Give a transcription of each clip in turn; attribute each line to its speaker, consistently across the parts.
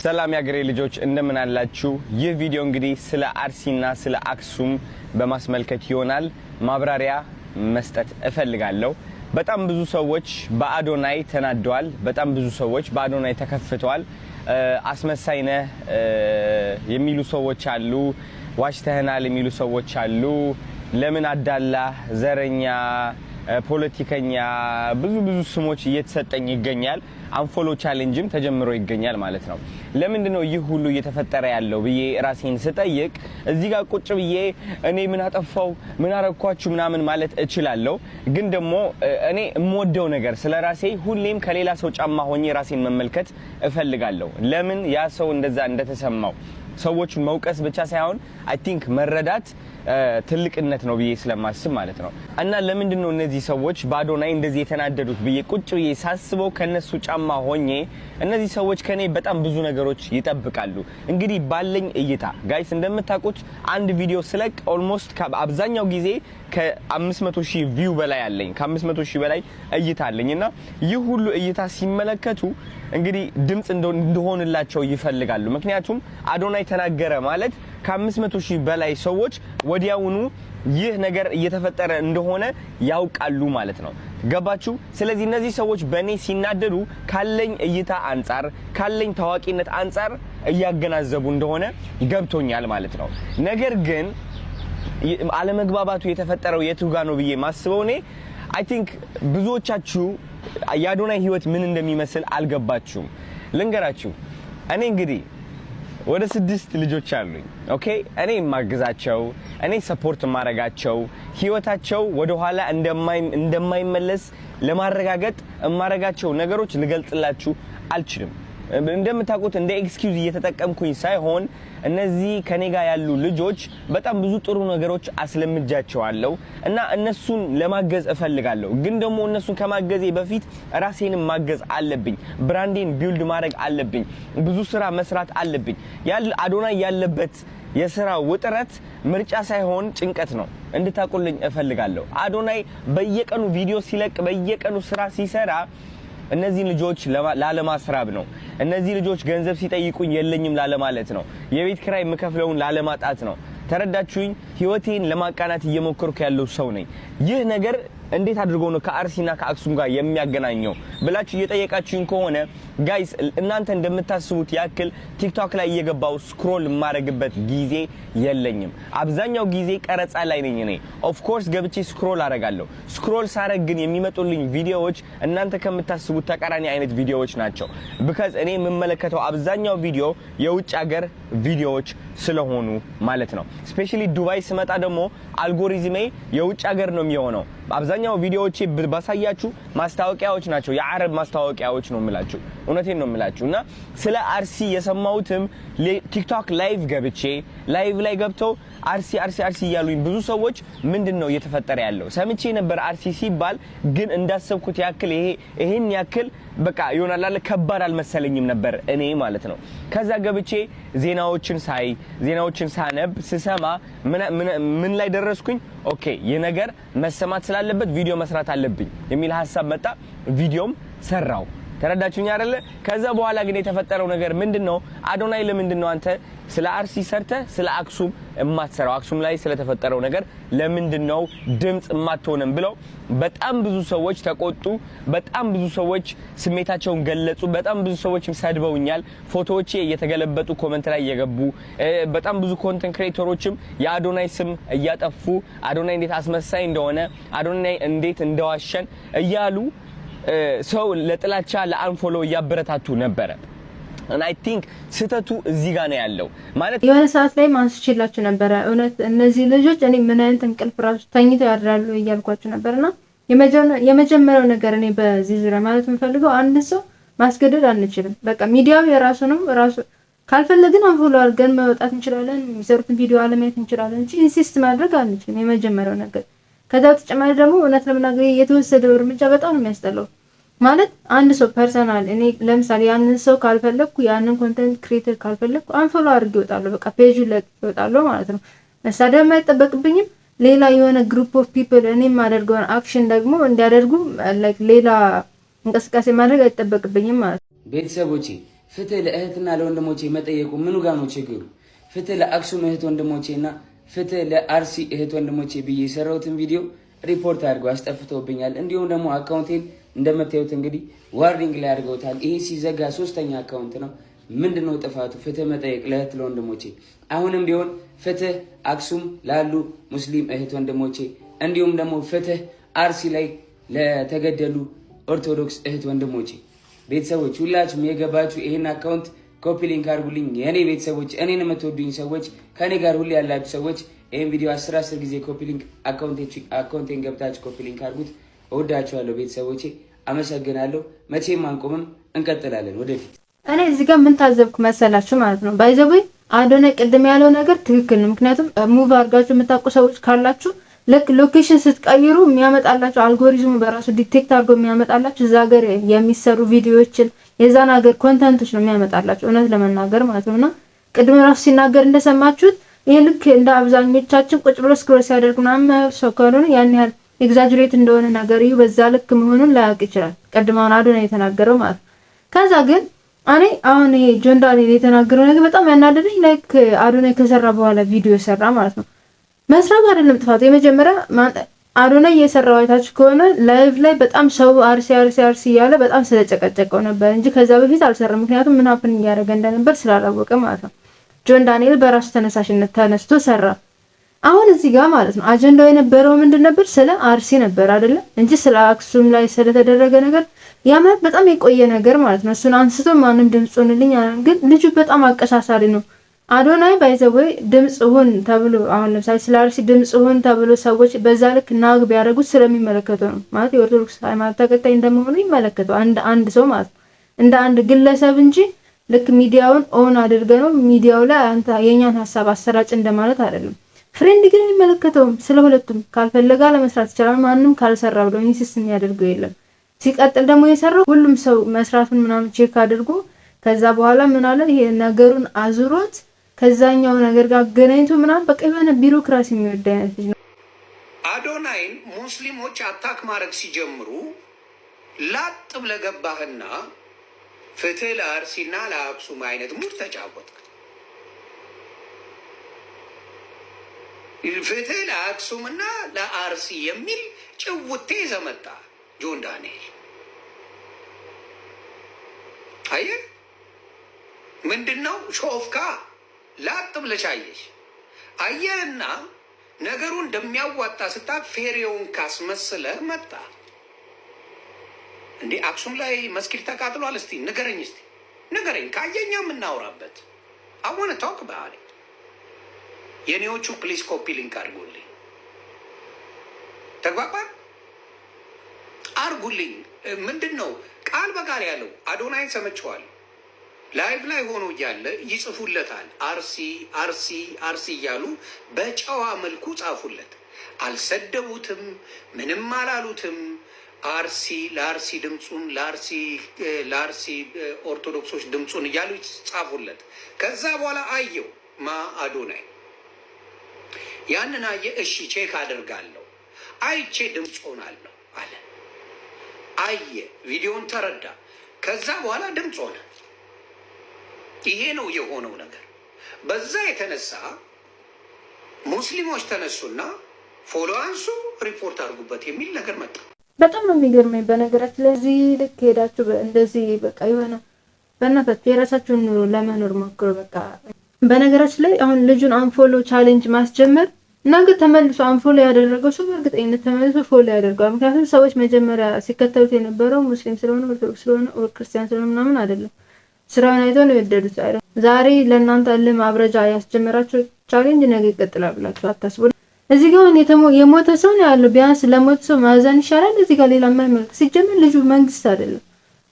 Speaker 1: ሰላም ያገሬ ልጆች እንደምን አላችሁ? ይህ ቪዲዮ እንግዲህ ስለ አርሲና ስለ አክሱም በማስመልከት ይሆናል። ማብራሪያ መስጠት እፈልጋለሁ። በጣም ብዙ ሰዎች በአዶናይ ተናደዋል። በጣም ብዙ ሰዎች በአዶናይ ተከፍተዋል። አስመሳይ ነህ የሚሉ ሰዎች አሉ። ዋሽተህናል የሚሉ ሰዎች አሉ። ለምን አዳላ፣ ዘረኛ፣ ፖለቲከኛ ብዙ ስሞች እየተሰጠኝ ይገኛል። አንፎሎ ቻሌንጅም ተጀምሮ ይገኛል ማለት ነው። ለምንድነው ይህ ሁሉ እየተፈጠረ ያለው ብዬ ራሴን ስጠይቅ እዚህ ጋር ቁጭ ብዬ እኔ ምን አጠፋው ምን አረኳችሁ ምናምን ማለት እችላለሁ። ግን ደግሞ እኔ የምወደው ነገር ስለራሴ ሁሌም ከሌላ ሰው ጫማ ሆኜ ራሴን መመልከት እፈልጋለሁ። ለምን ያ ሰው እንደዛ እንደተሰማው ሰዎችን መውቀስ ብቻ ሳይሆን አይ ቲንክ መረዳት ትልቅነት ነው ብዬ ስለማስብ ማለት ነው። እና ለምንድነው እነዚህ ሰዎች በአዶናይ እንደዚህ የተናደዱት ብዬ ቁጭ ብዬ ሳስበው ከነሱ ጫማ ሆኜ እነዚህ ሰዎች ከኔ በጣም ብዙ ነገሮች ይጠብቃሉ። እንግዲህ ባለኝ እይታ ጋይስ እንደምታውቁት አንድ ቪዲዮ ስለቅ ኦልሞስት አብዛኛው ጊዜ ከ500,000 ቪው በላይ አለኝ። ከ500,000 በላይ እይታ አለኝና ይህ ሁሉ እይታ ሲመለከቱ እንግዲህ ድምጽ እንደሆንላቸው ይፈልጋሉ። ምክንያቱም አዶናይ ተናገረ ማለት ከ500,000 በላይ ሰዎች ወዲያውኑ ይህ ነገር እየተፈጠረ እንደሆነ ያውቃሉ ማለት ነው። ገባችሁ? ስለዚህ እነዚህ ሰዎች በኔ ሲናደዱ ካለኝ እይታ አንፃር ካለኝ ታዋቂነት አንፃር እያገናዘቡ እንደሆነ ገብቶኛል ማለት ነው። ነገር ግን አለመግባባቱ የተፈጠረው የቱ ጋር ነው ብዬ ማስበው እኔ አይ ቲንክ ብዙዎቻችሁ የአዶናይ ህይወት ምን እንደሚመስል አልገባችሁም። ልንገራችሁ። እኔ እንግዲህ ወደ 6 ልጆች አሉኝ። ኦኬ እኔ ማግዛቸው እኔ ሰፖርት ማረጋቸው ህይወታቸው ወደ ኋላ እንደማይመለስ ለማረጋገጥ ማረጋቸው ነገሮች ልገልጽላችሁ አልችልም። እንደምታውቁት እንደ ኤክስኪውዝ እየተጠቀምኩኝ ሳይሆን እነዚህ ከኔ ጋር ያሉ ልጆች በጣም ብዙ ጥሩ ነገሮች አስለምጃቸዋለሁ እና እነሱን ለማገዝ እፈልጋለሁ። ግን ደግሞ እነሱን ከማገዜ በፊት ራሴንም ማገዝ አለብኝ። ብራንዴን ቢልድ ማድረግ አለብኝ። ብዙ ስራ መስራት አለብኝ። አዶናይ ያለበት የስራ ውጥረት ምርጫ ሳይሆን ጭንቀት ነው እንድታቁልኝ እፈልጋለሁ። አዶናይ በየቀኑ ቪዲዮ ሲለቅ በየቀኑ ስራ ሲሰራ እነዚህ ልጆች ላለማስራብ ነው። እነዚህ ልጆች ገንዘብ ሲጠይቁኝ የለኝም ላለማለት ነው። የቤት ኪራይ የምከፍለውን ላለማጣት ነው። ተረዳችሁኝ? ህይወቴን ለማቃናት እየሞከርኩ ያለው ሰው ነኝ። ይህ ነገር እንዴት አድርጎ ነው ከአርሲና ከአክሱም ጋር የሚያገናኘው ብላችሁ እየጠየቃችሁኝ ከሆነ ጋይስ እናንተ እንደምታስቡት ያክል ቲክቶክ ላይ እየገባው ስክሮል ማረግበት ጊዜ የለኝም። አብዛኛው ጊዜ ቀረጻ ላይ ነኝ እኔ። ኦፍ ኮርስ ገብቼ ስክሮል አረጋለሁ። ስክሮል ሳረግ ግን የሚመጡልኝ ቪዲዮዎች እናንተ ከምታስቡት ተቃራኒ አይነት ቪዲዮዎች ናቸው። because እኔ የምመለከተው አብዛኛው ቪዲዮ የውጭ ሀገር ቪዲዮዎች ስለሆኑ ማለት ነው። ስፔሻሊ ዱባይ ስመጣ ደግሞ አልጎሪዝሜ የውጭ ሀገር ነው የሚሆነው። አብዛኛው ቪዲዮዎቼ ባሳያችሁ ማስታወቂያዎች ናቸው። የአረብ ማስታወቂያዎች ነው የምላችሁ። እውነቴን ነው የምላችሁ። እና ስለ አርሲ የሰማሁትም ቲክቶክ ላይቭ ገብቼ ላይቭ ላይ ገብተው አርሲ እያሉኝ ብዙ ሰዎች ምንድነው እየተፈጠረ ያለው ሰምቼ ነበር። አርሲ ሲባል ግን እንዳሰብኩት ያክል ይሄን ያክል በቃ ይሆናል አለ ከባድ አልመሰለኝም ነበር እኔ ማለት ነው። ከዛ ገብቼ ዜናዎችን ሳነብ ስሰማ ምን ላይ ደረስኩኝ? ኦኬ የነገር መሰማት ስላለበት ቪዲዮ መስራት አለብኝ የሚል ሐሳብ መጣ። ቪዲዮም ሰራው። ተረዳችሁኝ አይደለ? ከዛ በኋላ ግን የተፈጠረው ነገር ምንድነው? አዶናይ ለምንድነው አንተ ስለ አርሲ ሰርተ ስለ አክሱም የማትሰራው? አክሱም ላይ ስለተፈጠረው ነገር ለምንድነው ድምጽ የማትሆንም ብለው በጣም ብዙ ሰዎች ተቆጡ። በጣም ብዙ ሰዎች ስሜታቸውን ገለጹ። በጣም ብዙ ሰዎችም ሰድበውኛል። ፎቶዎቼ እየተገለበጡ ኮሜንት ላይ እየገቡ በጣም ብዙ ኮንተንት ክሬተሮችም የአዶናይ ስም እያጠፉ አዶናይ እንዴት አስመሳይ እንደሆነ አዶናይ እንዴት እንደዋሸን እያሉ ሰው ለጥላቻ ለአንፎሎ ያበረታቱ ነበር። and I think ስተቱ እዚህ ጋር ነው ያለው ማለት
Speaker 2: የሆነ ሰዓት ላይ ማንስችላችሁ ነበር። እውነት እነዚህ ልጆች እኔ ምን አይነት እንቅልፍ ራሱ ተኝተው ያድራሉ እያልኳችሁ ነበርና የመጀመሪያው ነገር እኔ በዚህ ዙሪያ ማለት የምፈልገው አንድ ሰው ማስገደድ አንችልም። በቃ ሚዲያው የራሱ ነው። ራሱ ካልፈለግን አንፎሎ አድርገን መውጣት እንችላለን። የሚሰሩትን ቪዲዮ አለማየት እንችላለን እንጂ ኢንሲስት ማድረግ አንችልም። የመጀመሪያው ነገር ከዛ በተጨማሪ ደግሞ እውነት ለምናገር የተወሰደው እርምጃ በጣም ነው የሚያስጠላው። ማለት አንድ ሰው ፐርሰናል እኔ ለምሳሌ ያንን ሰው ካልፈለኩ ያንን ኮንተንት ክሬተር ካልፈለኩ አንፎሎ አድርጌ እወጣለሁ። በቃ ፔጁን ለቅቄ እወጣለሁ ማለት ነው። መሳደብ አይጠበቅብኝም። ሌላ የሆነ ግሩፕ ኦፍ ፒፕል እኔ ማደርገውን አክሽን ደግሞ እንዲያደርጉ ሌላ እንቅስቃሴ ማድረግ አይጠበቅብኝም ማለት ነው።
Speaker 3: ቤተሰቦቼ ፍትህ ለእህትና ለወንድሞቼ መጠየቁ ምኑ ጋር ነው ችግሩ? ፍትህ ለአክሱም እህት ወንድሞቼና ፍትህ ለአርሲ እህት ወንድሞቼ ብዬ የሰራሁትን ቪዲዮ ሪፖርት አድርገው አስጠፍተውብኛል። እንዲሁም ደግሞ አካውንቴን እንደምታዩት እንግዲህ ዋርኒንግ ላይ አድርገውታል። ይሄ ሲዘጋ 3ኛ አካውንት ነው። ምንድነው ጥፋቱ? ፍትህ መጠየቅ ለእህት ለወንድሞቼ። አሁንም ቢሆን ፍትህ አክሱም ላሉ ሙስሊም እህት ወንድሞቼ፣ እንዲሁም ደግሞ ፍትህ አርሲ ላይ ለተገደሉ ኦርቶዶክስ እህት ወንድሞቼ። ቤተሰቦች ሁላችሁም የገባችሁ ይሄን አካውንት ኮፒ ሊንክ አድርጉልኝ። የኔ ቤተሰቦች፣ እኔን የምትወዱኝ ሰዎች፣ ከኔ ጋር ሁሌ ያላችሁ ሰዎች ይሄን ቪዲዮ 10 ጊዜ ኮፒ ሊንክ አካውንቴን ገብታችሁ ኮፒ ሊንክ አድርጉት። እወዳችኋለሁ ቤተሰቦቼ፣ አመሰግናለሁ። መቼም አንቆምም፣ እንቀጥላለን ወደፊት።
Speaker 2: እኔ እዚህ ጋር ምን ታዘብኩ መሰላችሁ ማለት ነው። ባይዘዌ አዶናይ ቅድም ያለው ነገር ትክክል ነው። ምክንያቱም ሙቭ አድርጋችሁ የምታውቁ ሰዎች ካላችሁ ልክ ሎኬሽን ስትቀይሩ የሚያመጣላችሁ አልጎሪዝሙ በራሱ ዲቴክት አድርጎ የሚያመጣላችሁ እዛ ሀገር የሚሰሩ ቪዲዮዎችን የዛን ሀገር ኮንተንቶች ነው የሚያመጣላችሁ፣ እውነት ለመናገር ማለት ነውና ቅድም ራሱ ሲናገር እንደሰማችሁት ይሄ ልክ እንደ አብዛኞቻችን ቁጭ ብሎ ስክሮል ሲያደርግ ምናምን ሰው ካልሆነ ያን ያህል ኤግዛጀሬት እንደሆነ ነገር ይሁ በዛ ልክ መሆኑን ላያውቅ ይችላል። ቅድማውን አዶናይ የተናገረው ማለት ነው። ከዛ ግን እኔ አሁን ይሄ ጆን ዳንኤል የተናገረው ነገር በጣም ያናደደኝ ላይክ አዶናይ ከሰራ በኋላ ቪዲዮ ሰራ ማለት ነው። መስራት አይደለም ጥፋቱ። የመጀመሪያ አዶናይ የሰራው አይታችሁ ከሆነ ላይቭ ላይ በጣም ሰው አርሲ እያለ በጣም ስለጨቀጨቀው ነበር እንጂ ከዛ በፊት አልሰራም። ምክንያቱም ምን ሀፕን እያደረገ እንደነበር ስላላወቀ ማለት ነው። ጆን ዳንኤል በራሱ ተነሳሽነት ተነስቶ ሰራ። አሁን እዚህ ጋር ማለት ነው አጀንዳው የነበረው ምንድን ነበር? ስለ አርሲ ነበር አይደለ እንጂ ስለ አክሱም ላይ ስለተደረገ ነገር ያመት በጣም የቆየ ነገር ማለት ነው። እሱን አንስቶ ማንም ድምጹንልኝ ግን ልጁ በጣም አቀሳሳሪ ነው። አዶናይ ባይዘው ድምጽ ሁን ተብሎ አሁን ለምሳሌ ስለ አርሲ ድምጽ ሁን ተብሎ ሰዎች በዛ ልክ ናግ ቢያደርጉት ስለሚመለከተው ነው ማለት የኦርቶዶክስ ሃይማኖት ተከታይ እንደመሆኑ ይመለከተው አንድ ሰው ማለት እንደ አንድ ግለሰብ እንጂ ልክ ሚዲያውን ኦን አድርገ ነው ሚዲያው ላይ አንተ የኛን ሐሳብ አሰራጭ እንደማለት አይደለም። ፍሬንድ ግን የሚመለከተውም ስለሁለቱም ካልፈለጋ ለመስራት ይችላል። ማንም ካልሰራ ብሎ ኢንሲስት የሚያደርገው የለም። ሲቀጥል ደግሞ የሰራው ሁሉም ሰው መስራቱን ምናምን ቼክ አድርጎ ከዛ በኋላ ምን አለ ይሄ ነገሩን አዙሮት ከዛኛው ነገር ጋር ገናኝቶ ምናምን በቃ የሆነ ቢሮክራሲ የሚወድ አይነት ልጅ ነው።
Speaker 4: አዶናይን ሙስሊሞች አታክ ማድረግ ሲጀምሩ ላጥ ብለህ ገባህና ፍትህ ለአርሲና ለአክሱም አይነት ሙድ ተጫወትክ። ፍትህ ለአክሱምና ለአርሲ የሚል ጭውቴ ዘመጣ ጆን ዳንኤል። አየህ ምንድነው ሾፍካ ላጥ ብለሽ አየሽ። አየህና ነገሩ እንደሚያዋጣ ስታቅ ፌሬውን ካስመስለ መጣ። እንዴ አክሱም ላይ መስጊድ ተቃጥሏል? እስቲ ንገረኝ፣ እስቲ ንገረኝ። ካየኛ የምናወራበት አሁን ታውቅ ባህል የኔዎቹ ፕሊስ ኮፒ ሊንክ አድርጉልኝ። ተግባባን? አርጉልኝ። ምንድን ነው ቃል በቃል ያለው? አዶናይን ሰምቼዋለሁ። ላይቭ ላይ ሆኖ እያለ ይጽፉለታል። አርሲ አርሲ አርሲ እያሉ በጨዋ መልኩ ጻፉለት። አልሰደቡትም፣ ምንም አላሉትም። አርሲ ለአርሲ ድምፁን ለአርሲ ኦርቶዶክሶች ድምፁን እያሉ ጻፉለት። ከዛ በኋላ አየው አዶናይ ያንን አየ። እሺ ቼክ አደርጋለሁ፣ አይቼ ድምፅ ሆናለሁ አለ። አየ፣ ቪዲዮን ተረዳ። ከዛ በኋላ ድምፅ ሆነ። ይሄ ነው የሆነው ነገር። በዛ የተነሳ ሙስሊሞች ተነሱና ፎሎ አንሱ፣ ሪፖርት አድርጉበት የሚል ነገር መጣ።
Speaker 2: በጣም ነው የሚገርመኝ። በነገራችን ላይ እዚህ ልክ ሄዳችሁ እንደዚህ በቃ የሆነ በእናታችሁ የራሳችሁን ኑሮ ለመኖር ሞክሩ። በቃ በነገራችን ላይ አሁን ልጁን አንፎሎ ቻሌንጅ ማስጀመር ነገ ተመልሶ አንፎሎ ያደረገው ሰው በእርግጠኝነት ተመልሶ ፎሎ ያደርገዋል። ምክንያቱም ሰዎች መጀመሪያ ሲከተሉት የነበረው ሙስሊም ስለሆነ ኦርቶዶክስ ስለሆነ ኦር ክርስቲያን ስለሆነ ምናምን አይደለም። ስራውን አይተው ነው የወደዱት። ዛሬ ለእናንተ እልም አብረጃ ያስጀመራችሁ ቻሌንጅ ነገ ይቀጥላል ብላችሁ አታስቡ። እዚህ ጋር የሞተ ሰው ነው ያለው። ቢያንስ ለሞተ ሰው ማዘን ይሻላል። እዚህ ጋር ሌላ የማይመለክ ሲጀምር ልጁ መንግስት አይደለም።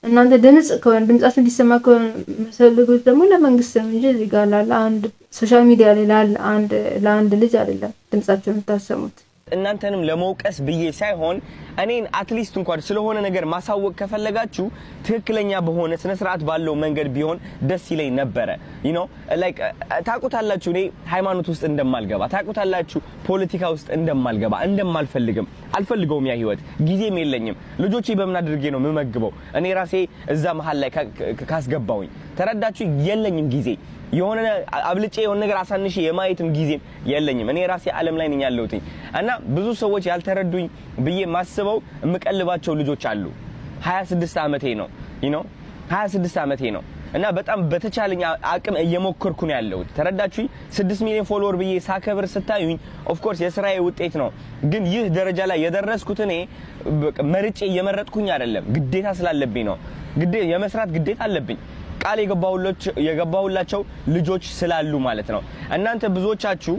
Speaker 2: እናንተ ድምጻችሁ እንዲሰማ ከሆነ የምትፈልጉት ደግሞ ለመንግስት ነው እንጂ እዚህ ጋር ላለ አንድ ሶሻል ሚዲያ ላይ ላለ ለአንድ ልጅ አይደለም ድምጻችሁን የምታሰሙት።
Speaker 1: እናንተንም ለመውቀስ ብዬ ሳይሆን እኔን አትሊስት እንኳን ስለሆነ ነገር ማሳወቅ ከፈለጋችሁ ትክክለኛ በሆነ ስነ ስርዓት ባለው መንገድ ቢሆን ደስ ይለኝ ነበር you know like ታቁታላችሁ እኔ ሃይማኖት ውስጥ እንደማልገባ ታቁታላችሁ ፖለቲካ ውስጥ እንደማልገባ እንደማልፈልግም አልፈልገውም ያ ህይወት ጊዜም የለኝም ልጆቼ በምን አድርጌ ነው መመግበው እኔ ራሴ እዛ መሃል ላይ ካስገባውኝ ተረዳችሁ የለኝም ጊዜ የሆነ አብልጬ የሆነ ነገር አሳንሽ የማየትም ጊዜም የለኝም እኔ ራሴ ዓለም ላይ ነኝ ያለሁት እና ብዙ ሰዎች ያልተረዱኝ ብዬ ማስበው እምቀልባቸው ልጆች አሉ 26 ዓመቴ ነው you know 26 ዓመቴ ነው እና በጣም በተቻለኝ አቅም እየሞከርኩ ነው ያለሁት ተረዳችሁኝ 6 ሚሊዮን ፎሎወር ብዬ ሳከብር ስታዩኝ ኦፍ ኮርስ የሥራዬ ውጤት ነው ግን ይህ ደረጃ ላይ የደረስኩት እኔ መርጬ እየመረጥኩኝ አይደለም ግዴታ ስላለብኝ ነው ግዴታ የመስራት ግዴታ አለብኝ ቃል የገባሁላቸው ልጆች ስላሉ ማለት ነው እናንተ ብዙዎቻችሁ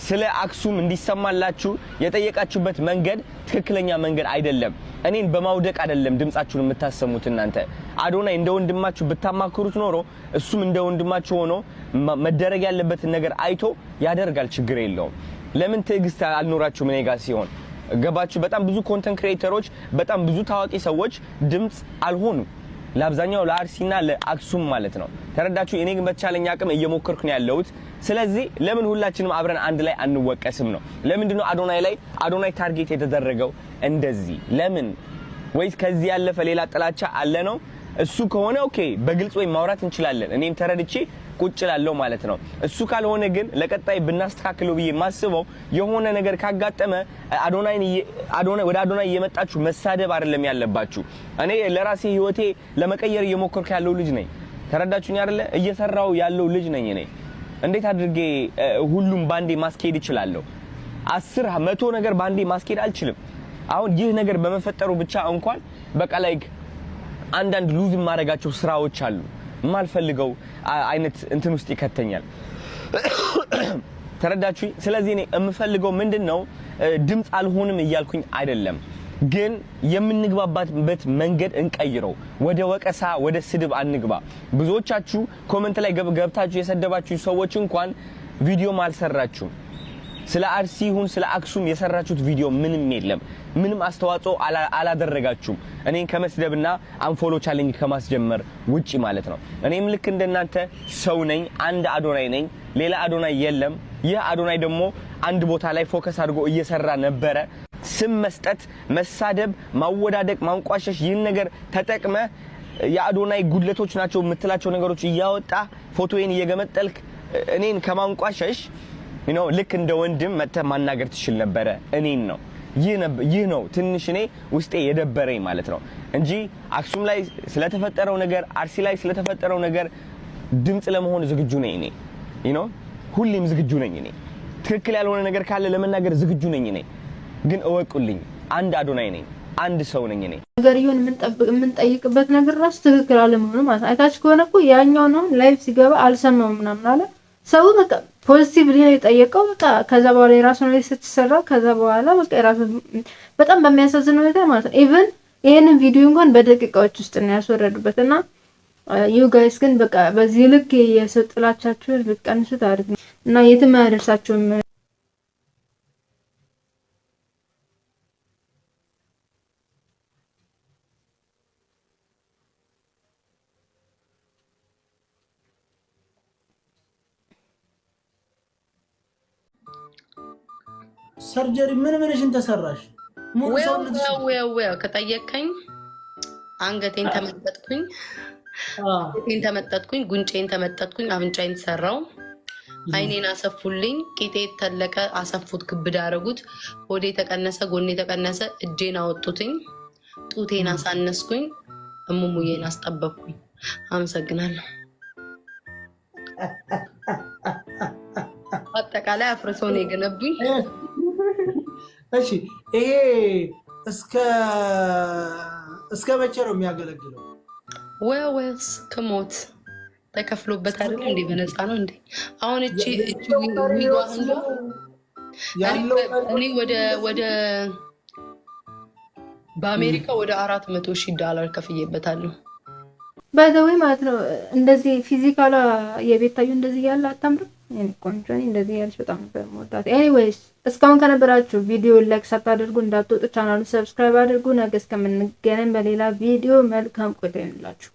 Speaker 1: ስለ አክሱም እንዲሰማላችሁ የጠየቃችሁበት መንገድ ትክክለኛ መንገድ አይደለም እኔን በማውደቅ አይደለም ድምጻችሁን የምታሰሙት እናንተ አዶናይ እንደ ወንድማችሁ ብታማክሩት ኖሮ እሱም እንደ ወንድማችሁ ሆኖ መደረግ ያለበት ነገር አይቶ ያደርጋል ችግር የለውም ለምን ትዕግስት አልኖራችሁም እኔ ጋር ሲሆን ገባችሁ በጣም ብዙ ኮንተንት ክሬተሮች በጣም ብዙ ታዋቂ ሰዎች ድምጽ አልሆኑ ለአብዛኛው ለአርሲና ለአክሱም ማለት ነው ተረዳችሁ እኔ ግን በተቻለኝ አቅም እየሞከርኩ ነው ያለሁት ስለዚህ ለምን ሁላችንም አብረን አንድ ላይ አንወቀስም ነው ለምንድን ነው አዶናይ ታርጌት የተደረገው እንደዚህ ለምን ወይስ ከዚህ ያለፈ ሌላ ጥላቻ አለ ነው እሱ ከሆነ ኦኬ በግልጽ ወይ ማውራት እንችላለን እኔም ተረድቼ ቁጭ ላለው ማለት ነው እሱ ካልሆነ ግን ለቀጣይ ብናስተካክለው ብዬ ማስበው የሆነ ነገር ካጋጠመ ወደ አዶናይ እየመጣችሁ መሳደብ አይደለም ያለባችሁ እኔ ለራሴ ህይወቴ ለመቀየር እየሞከርኩ ያለው ልጅ ነኝ ተረዳችሁኝ አይደለ እየሰራው ያለው ልጅ ነኝ እኔ እንዴት አድርጌ ሁሉም ባንዴ ማስኬድ ይችላልው 10 100 ነገር ባንዴ ማስኬድ አልችልም አሁን ይህ ነገር በመፈጠሩ ብቻ እንኳን በቃ ላይክ አንዳንድ ሉዝ ማረጋቸው ስራዎች አሉ ማልፈልገው አይነት እንትን ውስጥ ይከተኛል ተረዳችሁ ስለዚህ እኔ የምፈልገው ምንድነው ድምጽ አልሆንም እያልኩኝ አይደለም ግን የምንግባባበት መንገድ እንቀይረው ወደ ወቀሳ ወደ ስድብ አንግባ ብዙዎቻችሁ ኮሜንት ላይ ገብታችሁ የሰደባችሁ ሰዎች እንኳን ቪዲዮ ማልሰራችሁ ስለ አርሲ ይሁን ስለ አክሱም የሰራችሁት ቪዲዮ ምንም የለም ምንም አስተዋጽኦ አላደረጋችሁም እኔን ከመስደብና አንፎሎ ቻሌንጅ ከማስጀመር ውጪ ማለት ነው እኔም ልክ እንደናንተ ሰው ነኝ አንድ አዶናይ ነኝ ሌላ አዶናይ የለም ይህ አዶናይ ደግሞ አንድ ቦታ ላይ ፎከስ አድርጎ እየሰራ ነበረ ስም መስጠት መሳደብ ማወዳደቅ ማንቋሸሽ ይህን ነገር ተጠቅመ የአዶናይ ጉድለቶች ናቸው የምትላቸው ነገሮች እያወጣ ፎቶዬን እየገመጠልክ እኔን ከማንቋሸሽ ልክ እንደ ወንድም መተ ማናገር ትችል ነበር እኔን ነው ይህ ነው ትንሽ እኔ ውስጤ የደበረኝ ማለት ነው እንጂ አክሱም ላይ ስለተፈጠረው ነገር አርሲ ላይ ስለተፈጠረው ነገር ድምጽ ለመሆን ዝግጁ ነኝ እኔ ሁሌም ዝግጁ ነኝ እኔ ትክክል ያልሆነ ነገር ካለ ለመናገር ዝግጁ ነኝ እኔ ግን እወቁልኝ አንድ አዶናይ ነኝ አንድ ሰው ነኝ እኔ
Speaker 2: ነገር ይሁን ምን ጠይቅበት ነገር ራስ ትክክል አለመሆኑ ማለት አይታች ከሆነ እኮ ያኛው ነው ላይቭ ሲገባ አልሰማም ምናምን አለ ሰው በቃ ፖዚቲቭሊ ነው የጠየቀው በቃ ከዛ በኋላ የራሱ ነው ስትሰራ ከዛ በኋላ በቃ የራሱ በጣም በሚያሳዝን ሁኔታ ማለት ነው ኢቭን ይሄንን ቪዲዮ እንኳን በደቂቃዎች ውስጥ ነው ያስወረዱበትና ዩ ጋይስ ግን በቃ በዚህ ልክ የሰጥላቻችሁን ብትቀንሱት አሪፍ ነው እና የትም አያደርሳችሁም
Speaker 5: ሰርጀሪ ምንሽን ተሰራሽ
Speaker 6: ወይ ከጠየቀኝ አንገቴን ተመጠጥኩኝ ጉንጬን ተመጠጥኩኝ አፍንጫዬን ተሰራው አይኔን አሰፉልኝ ቂጤ ተለቀ አሰፉት ክብድ አረጉት ሆዴ ተቀነሰ ጎኔ ተቀነሰ እጄን አወጡትኝ ጡቴን አሳነስኩኝ እሙሙዬን አስጠበቅኩኝ አመሰግናለሁ አጠቃላይ አፍርሶ ነው የገነቡኝ
Speaker 5: እሺ ይሄ እስከ መቼ ነው የሚያገለግለው
Speaker 6: ወይስ ከሞት ተከፍሎበት አይደል እንዴ በነፃ ነው እንዴ አሁን እቺ እኔ ወደ በአሜሪካ ወደ $400,000 ከፍዬበታለሁ
Speaker 2: ባይዘዌ ማለት ነው እንደዚህ ፊዚካላ የቤታዩ እንደዚህ ያለ አታምርም። እኔ ቆንጆ ነኝ እንደዚህ ያለች በጣም በመወዳት። ኤኒዌይስ እስካሁን ከነበራችሁ ቪዲዮ ላይክ ሳታደርጉ እንዳትወጡ፣ ቻናሉን ሰብስክራይብ አድርጉ። ነገ እስከምንገናኝ በሌላ ቪዲዮ መልካም ቆይታ ይሁንላችሁ።